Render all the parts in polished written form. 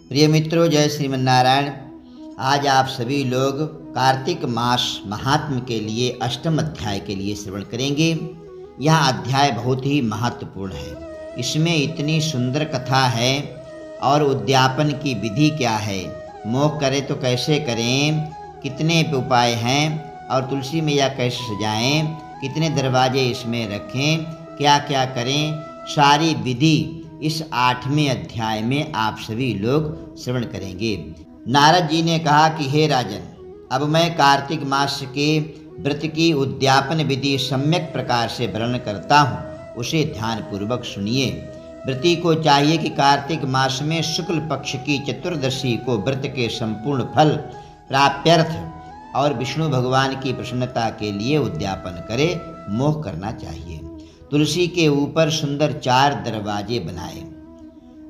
प्रिय मित्रों, जय श्रीमन नारायण। आज आप सभी लोग कार्तिक मास महात्म्य के लिए अष्टम अध्याय के लिए श्रवण करेंगे। यह अध्याय बहुत ही महत्वपूर्ण है। इसमें इतनी सुंदर कथा है और उद्यापन की विधि क्या है, मोह करें तो कैसे करें, कितने उपाय हैं और तुलसी मैया कैसे सजाएं, कितने दरवाजे इसमें रखें, क्या क्या करें, सारी विधि इस 8वें अध्याय में आप सभी लोग श्रवण करेंगे। नारद जी ने कहा कि हे राजन, अब मैं कार्तिक मास के व्रत की उद्यापन विधि सम्यक प्रकार से वर्णन करता हूँ, उसे ध्यान पूर्वक सुनिए। व्रती को चाहिए कि कार्तिक मास में शुक्ल पक्ष की चतुर्दशी को व्रत के संपूर्ण फल प्राप्त्यर्थ और विष्णु भगवान की प्रसन्नता के लिए उद्यापन करे, मोह करना चाहिए। तुलसी के ऊपर सुंदर 4 दरवाजे बनाए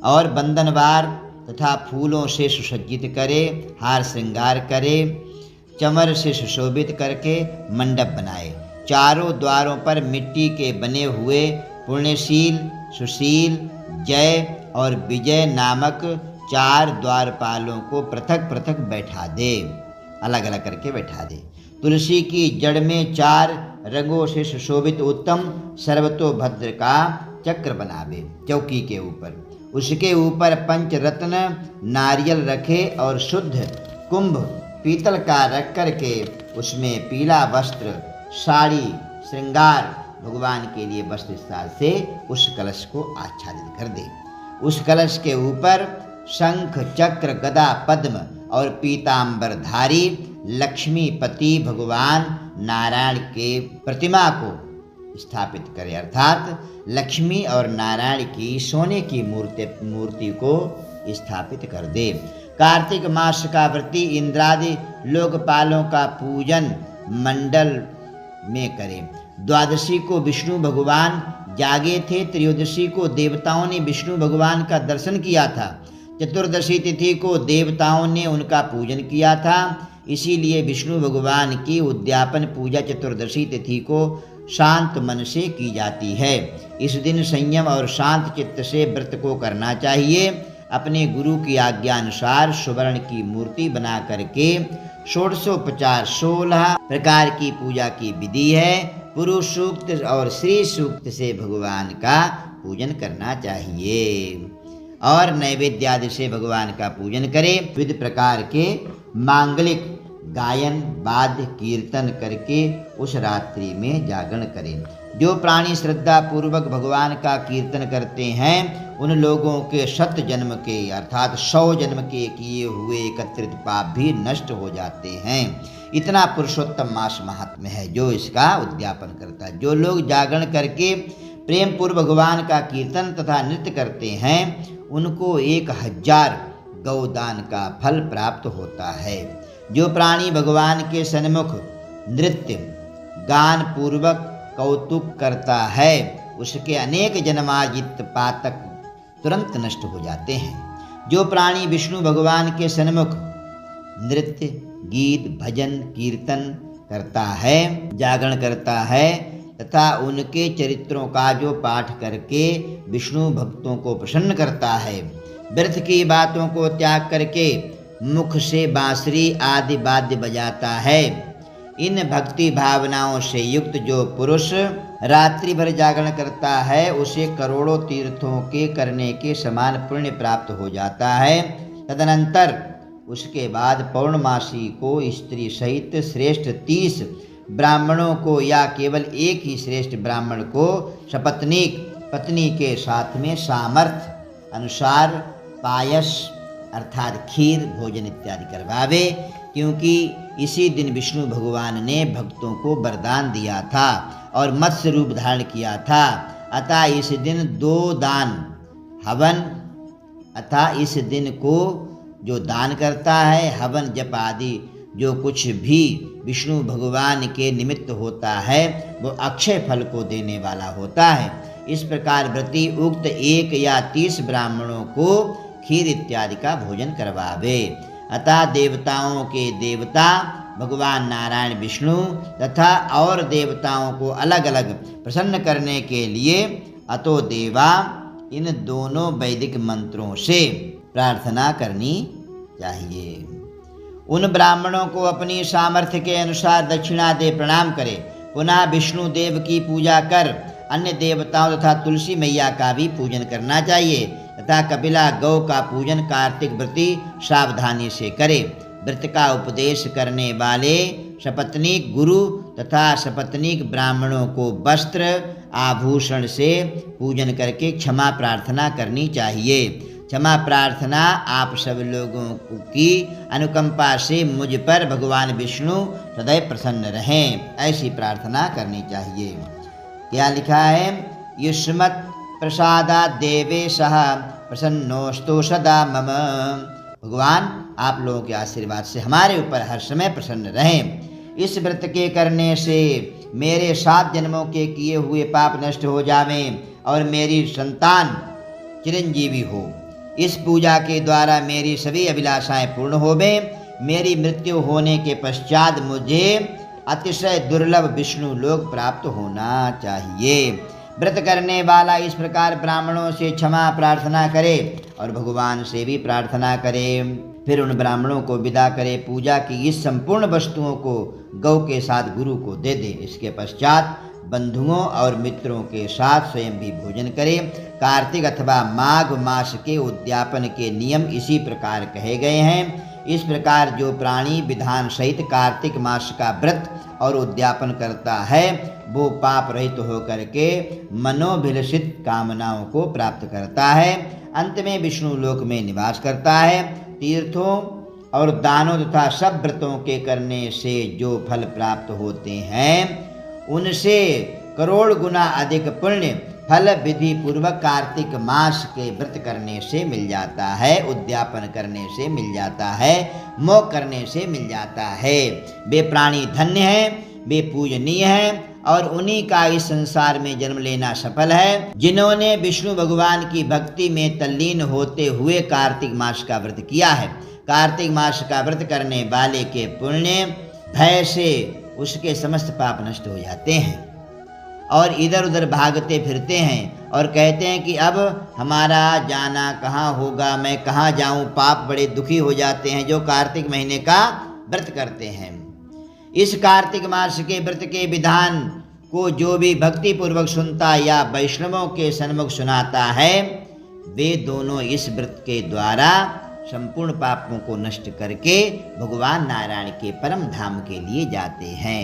और बंधनवार तथा फूलों से सुसज्जित करे, हार श्रृंगार करे, चमर से सुशोभित करके मंडप बनाए। चारों द्वारों पर मिट्टी के बने हुए पुण्यशील, सुशील, जय और विजय नामक 4 द्वारपालों को पृथक पृथक बैठा दे, अलग अलग करके बैठा दे। तुलसी की जड़ में 4 रंगों से सुशोभित उत्तम सर्वतोभद्र का चक्र बनावे चौकी के ऊपर। उसके ऊपर पंचरत्न नारियल रखे और शुद्ध कुंभ पीतल का रख करके उसमें पीला वस्त्र, साड़ी, श्रृंगार भगवान के लिए वस्त्र से उस कलश को आच्छादित कर दे। उस कलश के ऊपर शंख, चक्र, गदा, पद्म और पीतांबरधारी लक्ष्मीपति भगवान नारायण के प्रतिमा को स्थापित करे, अर्थात लक्ष्मी और नारायण की सोने की मूर्ति को स्थापित कर दे। कार्तिक मास का व्रती इंद्रादि लोकपालों का पूजन मंडल में करे। द्वादशी को विष्णु भगवान जागे थे, त्रयोदशी को देवताओं ने विष्णु भगवान का दर्शन किया था, चतुर्दशी तिथि को देवताओं ने उनका पूजन किया था। इसीलिए विष्णु भगवान की उद्यापन पूजा चतुर्दशी तिथि को शांत मन से की जाती है। इस दिन संयम और शांत चित्त से व्रत को करना चाहिए। अपने गुरु की आज्ञा अनुसार सुवर्ण की मूर्ति बना करके 1650 16 प्रकार की पूजा की विधि है। पुरुष सूक्त और श्री सूक्त से भगवान का पूजन करना चाहिए और नैवेद्य आदि से भगवान का पूजन करें। विविध प्रकार के मांगलिक गायन, वाद्य, कीर्तन करके उस रात्रि में जागरण करें। जो प्राणी श्रद्धा पूर्वक भगवान का कीर्तन करते हैं, उन लोगों के 100 जन्म के अर्थात 100 जन्म के किए हुए एकत्रित पाप भी नष्ट हो जाते हैं। इतना पुरुषोत्तम मास महात्म्य है जो इसका उद्यापन करता है। जो लोग जागरण करके प्रेम पूर्व भगवान का कीर्तन तथा नृत्य करते हैं, उनको 1000 गौदान का फल प्राप्त होता है। जो प्राणी भगवान के सन्मुख नृत्य गान पूर्वक कौतुक करता है, उसके अनेक जन्मार्जित पातक तुरंत नष्ट हो जाते हैं। जो प्राणी विष्णु भगवान के सन्मुख नृत्य, गीत, भजन, कीर्तन करता है, जागरण करता है तथा उनके चरित्रों का जो पाठ करके विष्णु भक्तों को प्रसन्न करता है, व्यर्थ की बातों को त्याग करके मुख से बांसुरी आदि वाद्य बजाता है, इन भक्ति भावनाओं से युक्त जो पुरुष रात्रि भर जागरण करता है, उसे करोड़ों तीर्थों के करने के समान पुण्य प्राप्त हो जाता है। तदनंतर उसके बाद पौर्णमासी को स्त्री सहित श्रेष्ठ 30 ब्राह्मणों को या केवल एक ही श्रेष्ठ ब्राह्मण को सपत्नीक पत्नी के साथ में सामर्थ्य अनुसार पायस अर्थात खीर भोजन इत्यादि करवावे, क्योंकि इसी दिन विष्णु भगवान ने भक्तों को वरदान दिया था और मत्स्य रूप धारण किया था। अतः इस दिन 2 दान हवन, अतः इस दिन को जो दान करता है, हवन जप आदि जो कुछ भी विष्णु भगवान के निमित्त होता है, वो अक्षय फल को देने वाला होता है। इस प्रकार व्रती उक्त 1 या 30 ब्राह्मणों को खीर इत्यादि का भोजन करवावे। अतः देवताओं के देवता भगवान नारायण विष्णु तथा और देवताओं को अलग अलग प्रसन्न करने के लिए अतो देवा इन दोनों वैदिक मंत्रों से प्रार्थना करनी चाहिए। उन ब्राह्मणों को अपनी सामर्थ्य के अनुसार दक्षिणा दे प्रणाम करे। पुनः विष्णु देव की पूजा कर अन्य देवताओं तथा तुलसी मैया का भी पूजन करना चाहिए तथा कपिला गौ का पूजन कार्तिक व्रती सावधानी से करे। व्रत का उपदेश करने वाले सपत्नीक गुरु तथा सपत्नीक ब्राह्मणों को वस्त्र आभूषण से पूजन करके क्षमा प्रार्थना करनी चाहिए। क्षमा प्रार्थना आप सब लोगों की अनुकंपा से मुझ पर भगवान विष्णु सदैव प्रसन्न रहें, ऐसी प्रार्थना करनी चाहिए। क्या लिखा है? युष्मत् प्रसादात् देवेशः प्रसन्नोस्तु सदा मम। भगवान आप लोगों के आशीर्वाद से हमारे ऊपर हर समय प्रसन्न रहें। इस व्रत के करने से मेरे 7 जन्मों के किए हुए पाप नष्ट हो जावें और मेरी संतान चिरंजीवी हो। इस पूजा के द्वारा मेरी सभी अभिलाषाएं पूर्ण होवें। मेरी मृत्यु होने के पश्चात मुझे अतिशय दुर्लभ विष्णु लोक प्राप्त होना चाहिए। व्रत करने वाला इस प्रकार ब्राह्मणों से क्षमा प्रार्थना करे और भगवान से भी प्रार्थना करे। फिर उन ब्राह्मणों को विदा करे। पूजा की इस संपूर्ण वस्तुओं को गौ के साथ गुरु को दे दे। इसके पश्चात बंधुओं और मित्रों के साथ स्वयं भी भोजन करे। कार्तिक अथवा माघ मास के उद्यापन के नियम इसी प्रकार कहे गए हैं। इस प्रकार जो प्राणी विधान सहित कार्तिक मास का व्रत और उद्यापन करता है वो पाप रहित होकर के मनोभिलषित कामनाओं को प्राप्त करता है। अंत में विष्णु लोक में निवास करता है। तीर्थों और दानों तथा सब व्रतों के करने से जो फल प्राप्त होते हैं उनसे करोड़ गुना अधिक पुण्य फल विधि पूर्वक कार्तिक मास के व्रत करने से मिल जाता है, उद्यापन करने से मिल जाता है, मोक्ष करने से मिल जाता है। वे प्राणी धन्य हैं, वे पूजनीय हैं और उन्हीं का इस संसार में जन्म लेना सफल है जिन्होंने विष्णु भगवान की भक्ति में तल्लीन होते हुए कार्तिक मास का व्रत किया है। कार्तिक मास का व्रत करने वाले के पुण्य भय से उसके समस्त पाप नष्ट हो जाते हैं और इधर उधर भागते फिरते हैं और कहते हैं कि अब हमारा जाना कहाँ होगा, मैं कहाँ जाऊँ। पाप बड़े दुखी हो जाते हैं जो कार्तिक महीने का व्रत करते हैं। इस कार्तिक मास के व्रत के विधान को जो भी भक्ति पूर्वक सुनता या वैष्णवों के सन्मुख सुनाता है वे दोनों इस व्रत के द्वारा संपूर्ण पापों को नष्ट करके भगवान नारायण के परम धाम के लिए जाते हैं।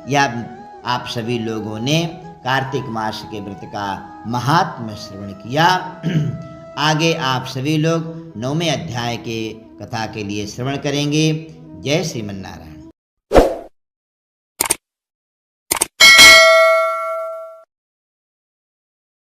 यह आप सभी लोगों ने कार्तिक मास के व्रत का महात्म्य श्रवण किया। आगे आप सभी लोग 9वें अध्याय के कथा के लिए श्रवण करेंगे। जय श्रीमन्नारायण।